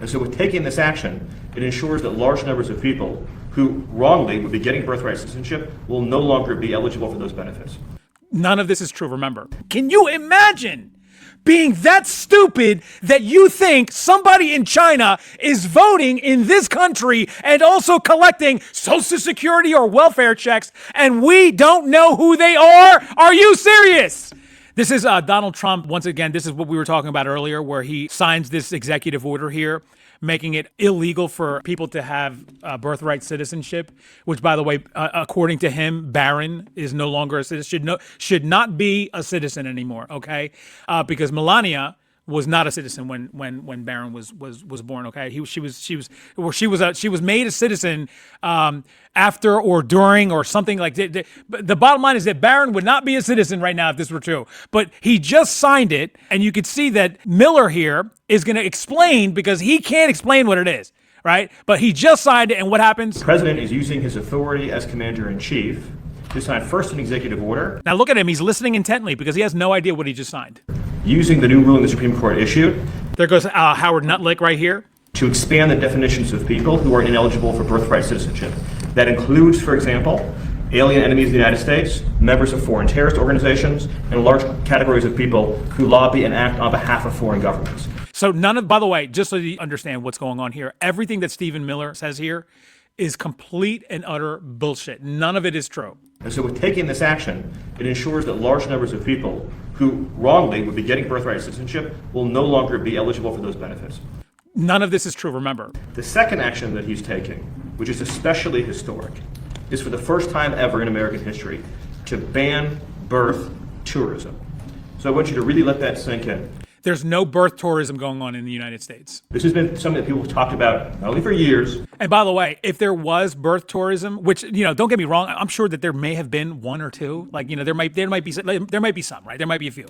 And so with taking this action, it ensures that large numbers of people who wrongly would be getting birthright citizenship will no longer be eligible for those benefits. None of this is true, remember. Can you imagine being that stupid that you think somebody in China is voting in this country and also collecting Social Security or welfare checks, and we don't know who they are? Are you serious? This is Donald Trump. Once again, this is what we were talking about earlier, where he signs this executive order here, making it illegal for people to have birthright citizenship, which, by the way, according to him, Barron is no longer a citizen, should not be a citizen anymore, okay? Because Melania was not a citizen when Barron was born, okay? She was made a citizen after or during or something like that. The bottom line is that Barron would not be a citizen right now if this were true. But he just signed it, and you could see that Miller here is going to explain, because he can't explain what it is, right? But he just signed it, and what happens? The president is using his authority as commander-in-chief to sign first an executive order. Now look at him. He's listening intently because he has no idea what he just signed. Using the new ruling the Supreme Court issued. There goes Howard Nutlick right here. To expand the definitions of people who are ineligible for birthright citizenship. That includes, for example, alien enemies of the United States, members of foreign terrorist organizations, and large categories of people who lobby and act on behalf of foreign governments. So by the way, just so you understand what's going on here, everything that Stephen Miller says here is complete and utter bullshit. None of it is true. And so with taking this action, it ensures that large numbers of people who wrongly would be getting birthright citizenship will no longer be eligible for those benefits. None of this is true, remember. The second action that he's taking, which is especially historic, is for the first time ever in American history to ban birth tourism. So I want you to really let that sink in. There's no birth tourism going on in the United States. This has been something that people have talked about not only for years. And by the way, if there was birth tourism, which, don't get me wrong, I'm sure that there may have been one or two. Like, there might be some, right? There might be a few.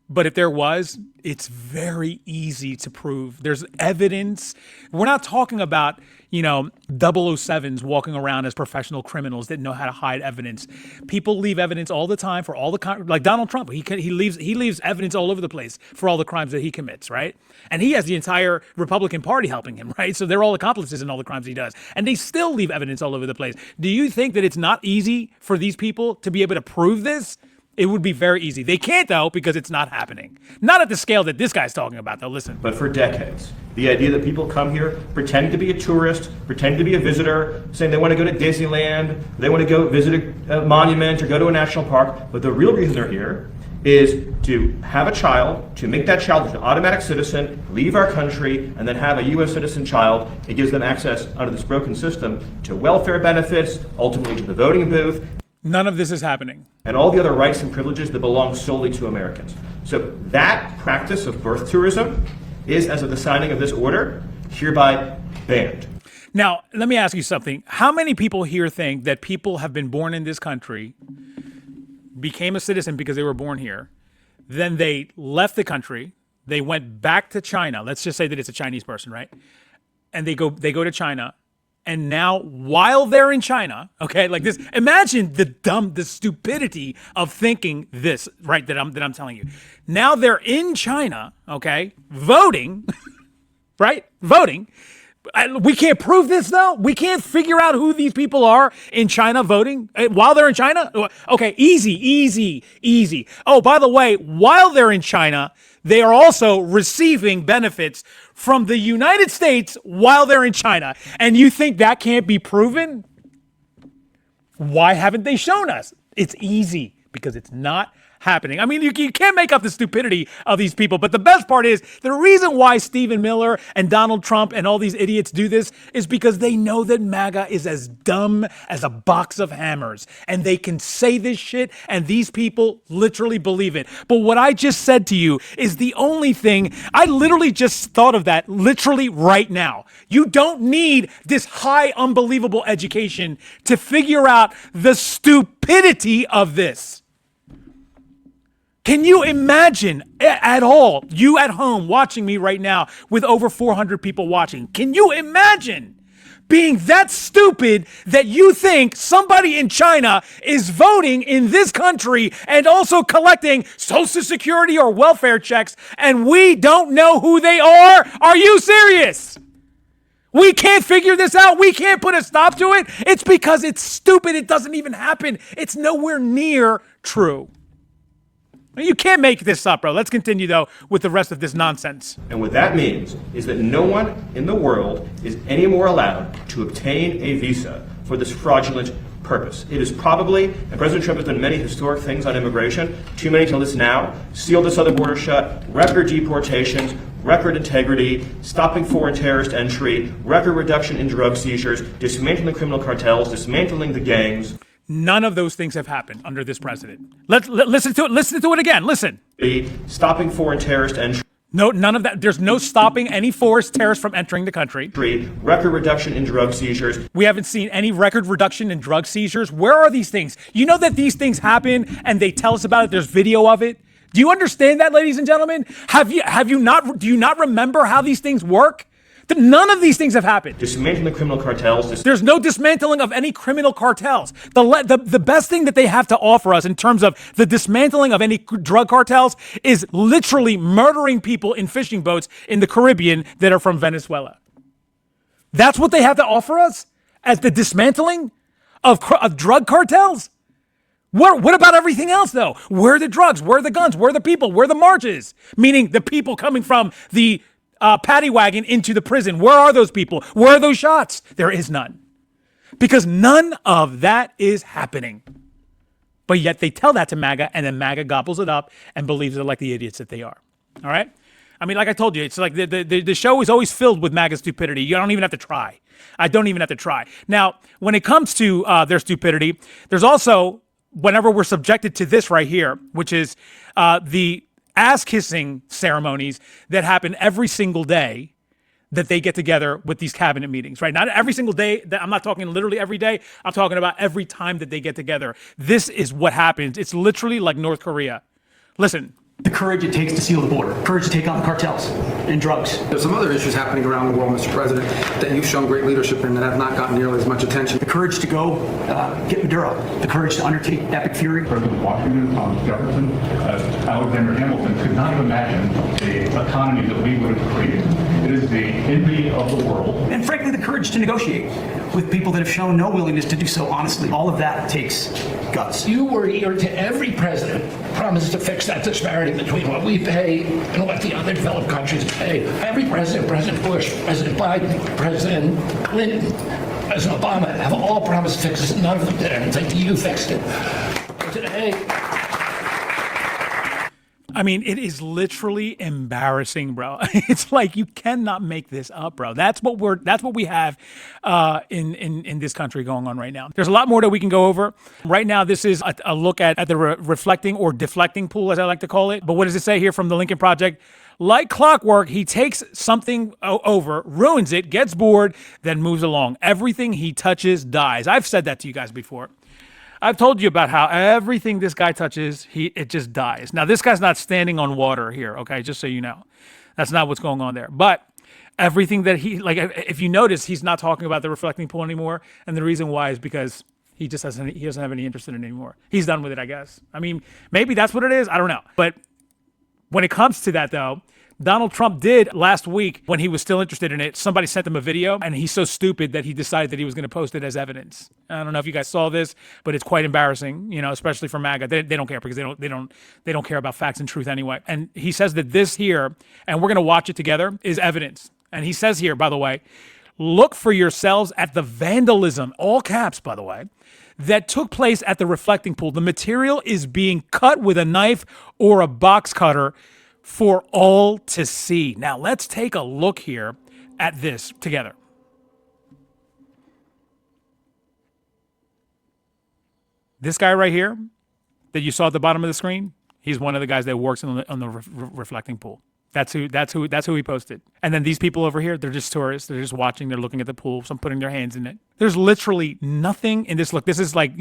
But if there was, it's very easy to prove. There's evidence. We're not talking about, 007s walking around as professional criminals that know how to hide evidence. People leave evidence all the time for all the like Donald Trump. He leaves evidence all over the place for all the crimes that he commits, right? And he has the entire Republican Party helping him, right? So they're all accomplices in all the crimes he does. And they still leave evidence all over the place. Do you think that it's not easy for these people to be able to prove this? It would be very easy. They can't, though, because it's not happening. Not at the scale that this guy's talking about, though. Listen. But for decades, the idea that people come here, pretend to be a tourist, pretend to be a visitor, saying they want to go to Disneyland, they want to go visit a monument or go to a national park, but the real reason they're here is to have a child, to make that child an automatic citizen, leave our country, and then have a U.S. citizen child. It gives them access under this broken system to welfare benefits, ultimately to the voting booth. None of this is happening. And all the other rights and privileges that belong solely to Americans. So that practice of birth tourism is, as of the signing of this order, hereby banned. Now, let me ask you something. How many people here think that people have been born in this country, became a citizen because they were born here, then they left the country, they went back to China, let's just say that it's a Chinese person, right? And they go to China, and now, while they're in China, okay, like this, imagine the stupidity of thinking this, right, that I'm telling you. Now they're in China, okay, voting, right, voting. We can't prove this, though. We can't figure out who these people are in China voting while they're in China. Okay, easy. Oh, by the way, while they're in China, they are also receiving benefits from the United States while they're in China. And you think that can't be proven? Why haven't they shown us? It's easy, because it's not happening. I mean, you can't make up the stupidity of these people. But the best part is, the reason why Stephen Miller and Donald Trump and all these idiots do this is because they know that MAGA is as dumb as a box of hammers. And they can say this shit, and these people literally believe it. But what I just said to you is the only thing, I literally just thought of that literally right now. You don't need this high, unbelievable education to figure out the stupidity of this. Can you imagine at all, you at home watching me right now with over 400 people watching, can you imagine being that stupid that you think somebody in China is voting in this country and also collecting Social Security or welfare checks, and we don't know who they are? Are you serious? We can't figure this out. We can't put a stop to it. It's because it's stupid. It doesn't even happen. It's nowhere near true. You can't make this up, bro. Let's continue, though, with the rest of this nonsense. And what that means is that no one in the world is any more allowed to obtain a visa for this fraudulent purpose. It is probably, and President Trump has done many historic things on immigration, too many to list now, sealed the southern border shut, record deportations, record integrity, stopping foreign terrorist entry, record reduction in drug seizures, dismantling criminal cartels, dismantling the gangs. None of those things have happened under this president. Listen to it. Listen to it again. Listen. Stopping foreign terrorist entry. No, none of that. There's no stopping any forced terrorists from entering the country. Record reduction in drug seizures. We haven't seen any record reduction in drug seizures. Where are these things? You know that these things happen and they tell us about it. There's video of it. Do you understand that, ladies and gentlemen? Do you not remember how these things work? None of these things have happened. Dismantling criminal cartels. There's no dismantling of any criminal cartels. The best thing that they have to offer us in terms of the dismantling of any drug cartels is literally murdering people in fishing boats in the Caribbean that are from Venezuela. That's what they have to offer us as the dismantling of drug cartels? What about everything else, though? Where are the drugs? Where are the guns? Where are the people? Where are the marches? Meaning the people coming from the paddy wagon into the prison. Where are those people? Where are those shots? There is none. Because none of that is happening. But yet they tell that to MAGA, and then MAGA gobbles it up and believes it like the idiots that they are. All right? I mean, like I told you, it's like the show is always filled with MAGA stupidity. You don't even have to try. I don't even have to try. Now, when it comes to their stupidity, there's also, whenever we're subjected to this right here, which is the ass-kissing ceremonies that happen every single day that they get together with these cabinet meetings, right? Not every single day. I'm not talking literally every day. I'm talking about every time that they get together. This is what happens. It's literally like North Korea. Listen. The courage it takes to seal the border, courage to take on the cartels and drugs. There's some other issues happening around the world, Mr. President, that you've shown great leadership in that have not gotten nearly as much attention. The courage to go get Maduro, the courage to undertake epic fury. President Washington, Thomas Jefferson, Alexander Hamilton could not have imagined the economy that we would have created. It is the envy of the world. And frankly, the courage to negotiate with people that have shown no willingness to do so honestly. All of that takes guts. You were eager to every president promised to fix that disparity between what we pay and what the other developed countries pay. Every president, President Bush, President Biden, President Clinton, President Obama, have all promised to fix this. None of them did anything. You fixed it. But today, I mean, it is literally embarrassing, bro. It's like you cannot make this up, bro. That's what we have in this country going on right now. There's a lot more that we can go over. Right now, this is a look at the reflecting or deflecting pool, as I like to call it. But what does it say here from the Lincoln Project? Like clockwork, he takes something over, ruins it, gets bored, then moves along. Everything he touches dies. I've said that to you guys before. I've told you about how everything this guy touches, it just dies. Now, this guy's not standing on water here, okay? Just so you know. That's not what's going on there. But everything that if you notice, he's not talking about the reflecting pool anymore. And the reason why is because he doesn't have any interest in it anymore. He's done with it, I guess. I mean, maybe that's what it is. I don't know. But when it comes to that, though, Donald Trump did last week, when he was still interested in it, somebody sent him a video, and he's so stupid that he decided that he was going to post it as evidence. I don't know if you guys saw this, but it's quite embarrassing, especially for MAGA. They don't care because they don't care about facts and truth anyway. And he says that this here, and we're going to watch it together, is evidence. And he says here, by the way, look for yourselves at the vandalism, all caps, by the way, that took place at the reflecting pool. The material is being cut with a knife or a box cutter for all to see. Now, let's take a look here at this together. This guy right here that you saw at the bottom of the screen, he's one of the guys that works on the reflecting pool. That's who he posted. And then these people over here, they're just tourists. They're just watching. They're looking at the pool. Some putting their hands in it. There's literally nothing in this. Look, this is like,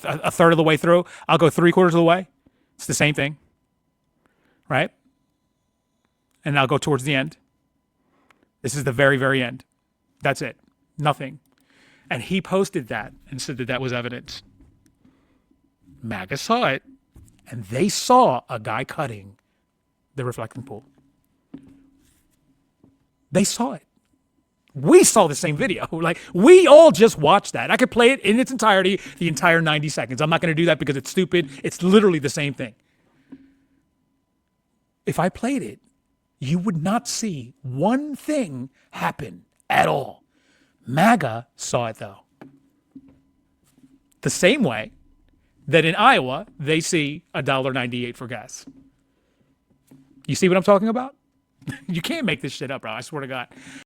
a third of the way through. I'll go 3/4 of the way. It's the same thing, right? And I'll go towards the end. This is the very, very end. That's it. Nothing. And he posted that and said that that was evidence. MAGA saw it, and they saw a guy cutting the reflecting pool. They saw it. We saw the same video. Like, we all just watched that. I could play it in its entirety, the entire 90 seconds. I'm not going to do that because it's stupid. It's literally the same thing. If I played it, you would not see one thing happen at all. MAGA saw it, though. The same way that in Iowa, they see $1.98 for gas. You see what I'm talking about? You can't make this shit up, bro. I swear to God.